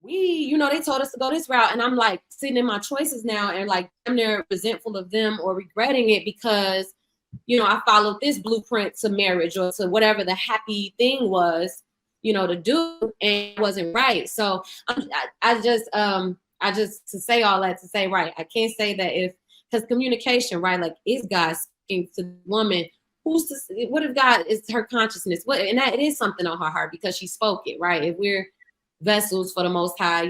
they told us to go this route. And I'm like sitting in my choices now and like I'm there resentful of them or regretting it because, I followed this blueprint to marriage or to whatever the happy thing was, to do, and it wasn't right. So I just to say all that to say, right, I can't say that because communication, right, like is God speaking to the woman? What if God is her consciousness? And that it is something on her heart because she spoke it, right? If we're vessels for the Most High,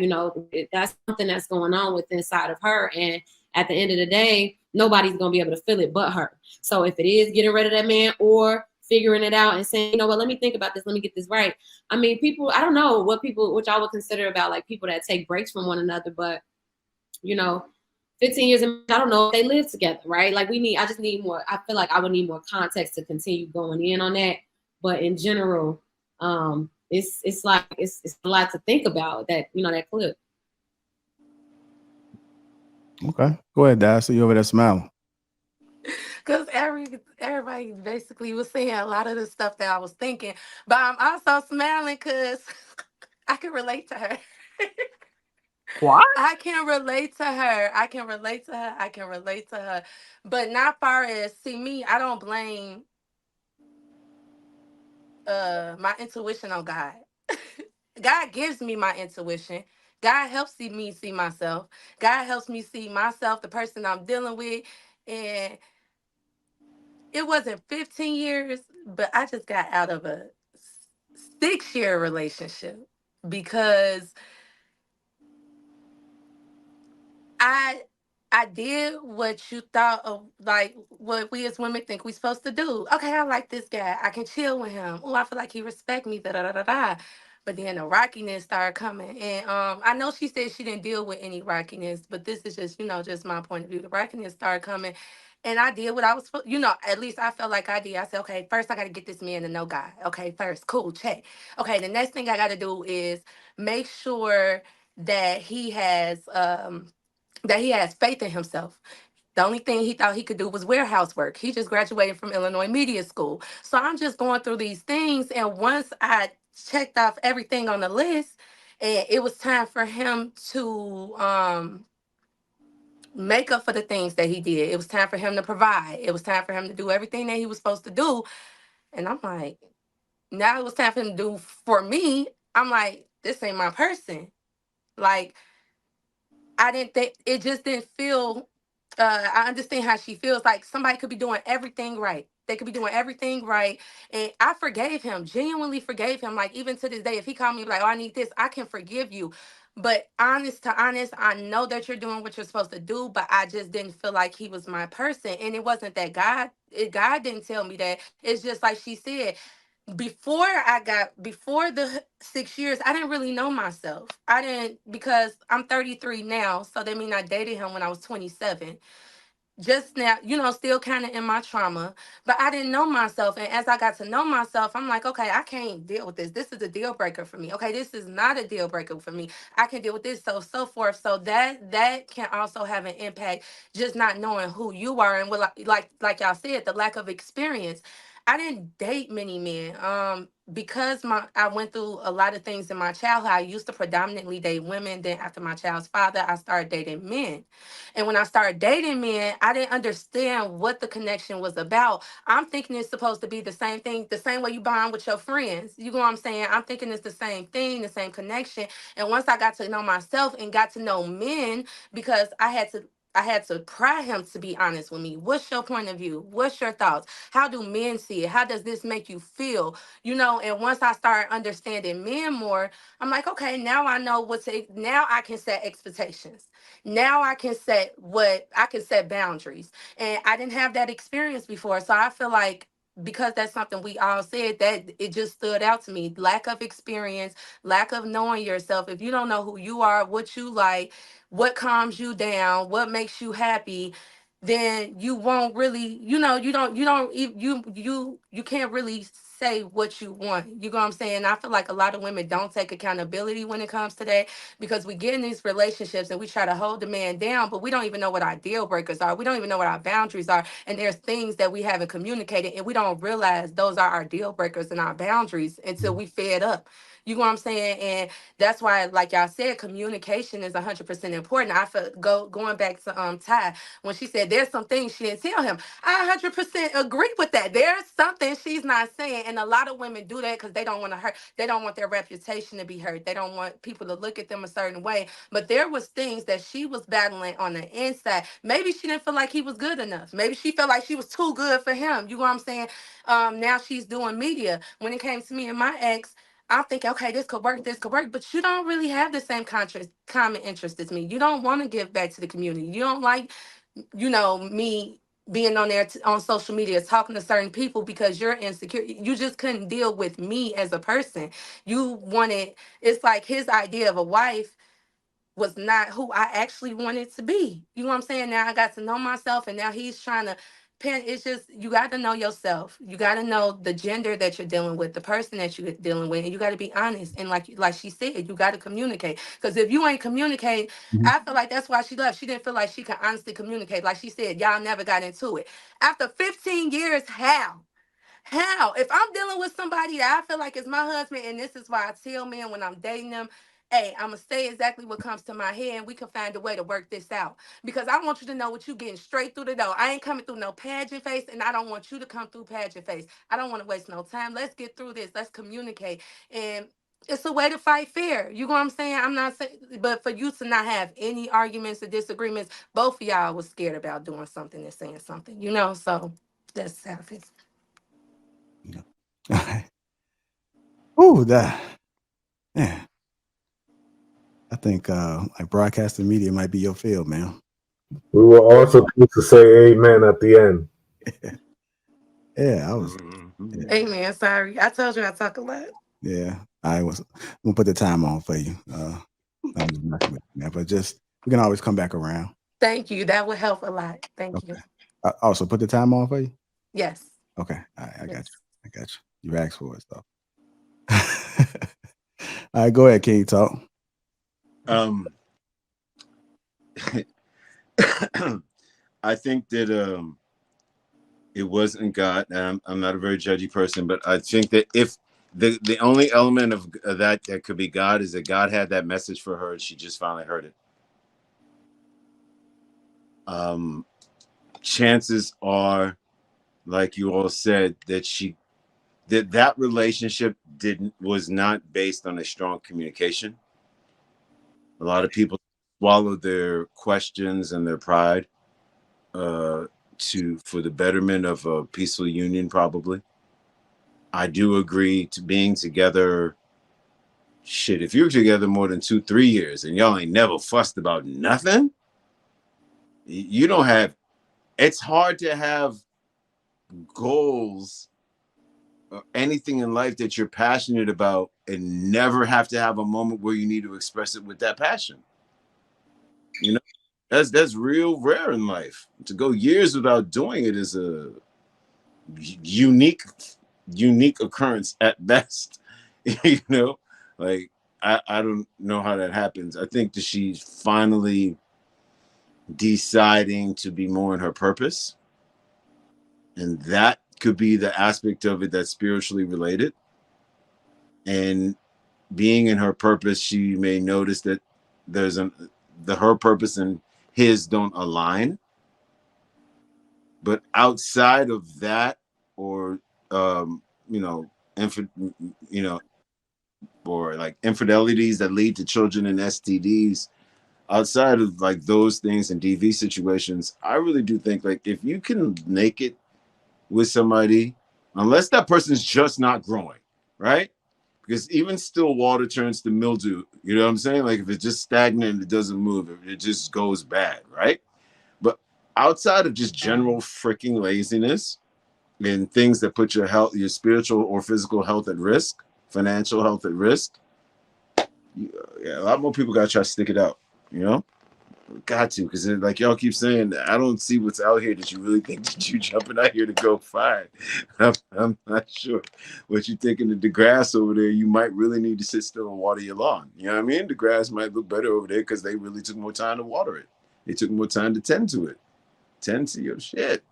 that's something that's going on with inside of her. And at the end of the day, nobody's going to be able to feel it but her. So if it is getting rid of that man or figuring it out and saying, let me think about this, let me get this right. I mean, people, I don't know what y'all would consider about like people that take breaks from one another, but 15 years, I don't know if they live together, right? Like I just need more, I feel like I would need more context to continue going in on that. But in general, it's like, it's a lot to think about that, that clip. Okay. Go ahead, Dad. I see you over there smiling. Because everybody basically was saying a lot of the stuff that I was thinking. But I'm also smiling because I can relate to her. What? I can relate to her. I can relate to her. I can relate to her. But not far as, see me, I don't blame my intuition on God. God gives me my intuition. God helps me see myself. God helps me see myself, the person I'm dealing with. And it wasn't 15 years, but I just got out of a 6-year relationship because I I did what you thought of, like what we as women think we supposed to do. Okay, I like this guy. I can chill with him. Oh, I feel like he respect me. Da da da da da. But then the rockiness started coming, and I know she said she didn't deal with any rockiness, but this is just just my point of view. The rockiness started coming, and I did what I was, at least I felt like I did. I said, okay, first I got to get this man to know God. Okay, first, cool, check. Okay, the next thing I got to do is make sure that he has faith in himself. The only thing he thought he could do was warehouse work. He just graduated from Illinois Media School. So I'm just going through these things. And once I checked off everything on the list, and it was time for him to make up for the things that he did. It was time for him to provide. It was time for him to do everything that he was supposed to do. And I'm like, now it was time for him to do for me. I'm like, this ain't my person. Like, I didn't think, it just didn't feel, I understand how she feels. Like somebody could be doing everything right. They could be doing everything right. And I forgave him, genuinely forgave him. Like even to this day, if he called me like, oh, I need this, I can forgive you. But honest to honest, I know that you're doing what you're supposed to do, but I just didn't feel like he was my person. And it wasn't that God didn't tell me that. It's just like she said, before the 6 years, I didn't really know myself. I didn't, because I'm 33 now, so that means I dated him when I was 27. Just now, still kind of in my trauma, but I didn't know myself. And as I got to know myself, I'm like, okay, I can't deal with this. This is a deal breaker for me. Okay, this is not a deal breaker for me. I can deal with this, so forth. So that can also have an impact, just not knowing who you are. And what, like y'all said, the lack of experience. I didn't date many men. Because I went through a lot of things in my childhood. I used to predominantly date women. Then after my child's father, I started dating men. And when I started dating men, I didn't understand what the connection was about. I'm thinking it's supposed to be the same thing, the same way you bond with your friends. You know what I'm saying? I'm thinking it's the same thing, the same connection. And once I got to know myself and got to know men, because I had to pry him to be honest with me. What's your point of view? What's your thoughts? How do men see it? How does this make you feel? And once I started understanding men more, I'm like, okay, now I know now I can set expectations. Now I can set boundaries. And I didn't have that experience before. So I feel like because that's something we all said, that it just stood out to me. Lack of experience, lack of knowing yourself. If you don't know who you are, what you like, what calms you down, what makes you happy, then you won't really, you can't really say what you want. You know what I'm saying? I feel like a lot of women don't take accountability when it comes to that, because we get in these relationships and we try to hold the man down, but we don't even know what our deal breakers are. We don't even know what our boundaries are. And there's things that we haven't communicated, and we don't realize those are our deal breakers and our boundaries until we fed up. You know what I'm saying? And that's why, like y'all said, communication is 100% important. I feel going back to Ty, when she said there's some things she didn't tell him. I 100% agree with that. There's something she's not saying, and a lot of women do that because they don't want to hurt. They don't want their reputation to be hurt. They don't want people to look at them a certain way. But there was things that she was battling on the inside. Maybe she didn't feel like he was good enough. Maybe she felt like she was too good for him. You know what I'm saying? Now she's doing media. When it came to me and my ex, I'm thinking, okay, this could work, but you don't really have the same common interest as me. You don't want to give back to the community. You don't like, me being on there on social media talking to certain people because you're insecure. You just couldn't deal with me as a person. You wanted, it's like his idea of a wife was not who I actually wanted to be. You know what I'm saying? Now I got to know myself, and now he's trying to pen. It's just, you got to know yourself. You got to know the gender that you're dealing with, the person that you're dealing with, and you got to be honest. And like she said, you got to communicate. Because if you ain't communicate, Mhm. I feel like that's why she left. She didn't feel like she could honestly communicate. Like she said, y'all never got into it. After 15 years, how? How? If I'm dealing with somebody that I feel like is my husband, and this is why I tell men when I'm dating them, hey, I'm going to say exactly what comes to my head, and we can find a way to work this out. Because I want you to know what you're getting straight through the door. I ain't coming through no pageant face, and I don't want you to come through pageant face. I don't want to waste no time. Let's get through this. Let's communicate. And it's a way to fight fair. You know what I'm saying? I'm not saying, but for you to not have any arguments or disagreements, both of y'all was scared about doing something and saying something, So that's how it is. Ooh, that, man. I think like broadcasting media might be your field, man. We were also supposed to say amen at the end. Yeah, I was. Mhm. Amen. Sorry. I told you I talk a lot. Yeah, I was. I'm gonna put the time on for you. I'm just messing with you, man. But just we can always come back around. Thank you. That would help a lot. Thank you. Okay. Also, put the time on for you. Yes. Okay. All right, I got Yes. you. I got you. You asked for it, though. All right, go ahead, King. Talk. I think that it wasn't God, and I'm not a very judgy person, but I think that if the only element of that could be God is that God had that message for her, and she just finally heard it. Chances are, like you all said, that relationship was not based on a strong communication. A lot of people swallow their questions and their pride for the betterment of a peaceful union, probably. I do agree to being together. Shit, if you're together more than 2-3 years and y'all ain't never fussed about nothing, you don't have. It's hard to have goals or anything in life that you're passionate about and never have to have a moment where you need to express it with that passion. That's real rare in life. To go years without doing it is a unique occurrence at best. Like I don't know how that happens. I think that she's finally deciding to be more in her purpose, and that could be the aspect of it that's spiritually related. And being in her purpose, she may notice that there's her purpose and his don't align. But outside of that, or um, you know, inf- or like infidelities that lead to children and STDs, outside of like those things and DV situations, I really do think like if you can make it with somebody, unless that person's just not growing, right? Because even still water turns to mildew. You know what I'm saying? Like if it's just stagnant and it doesn't move, it just goes bad, right? But outside of just general freaking laziness and things that put your health, your spiritual or physical health at risk, financial health at risk, a lot more people got to try to stick it out, Got to, because like y'all keep saying, I don't see what's out here that you really think that you jumping out here to go find. I'm not sure what you thinking of the grass over there. You might really need to sit still and water your lawn. You know what I mean? The grass might look better over there because they really took more time to water it. They took more time to tend to it. Tend to your shit.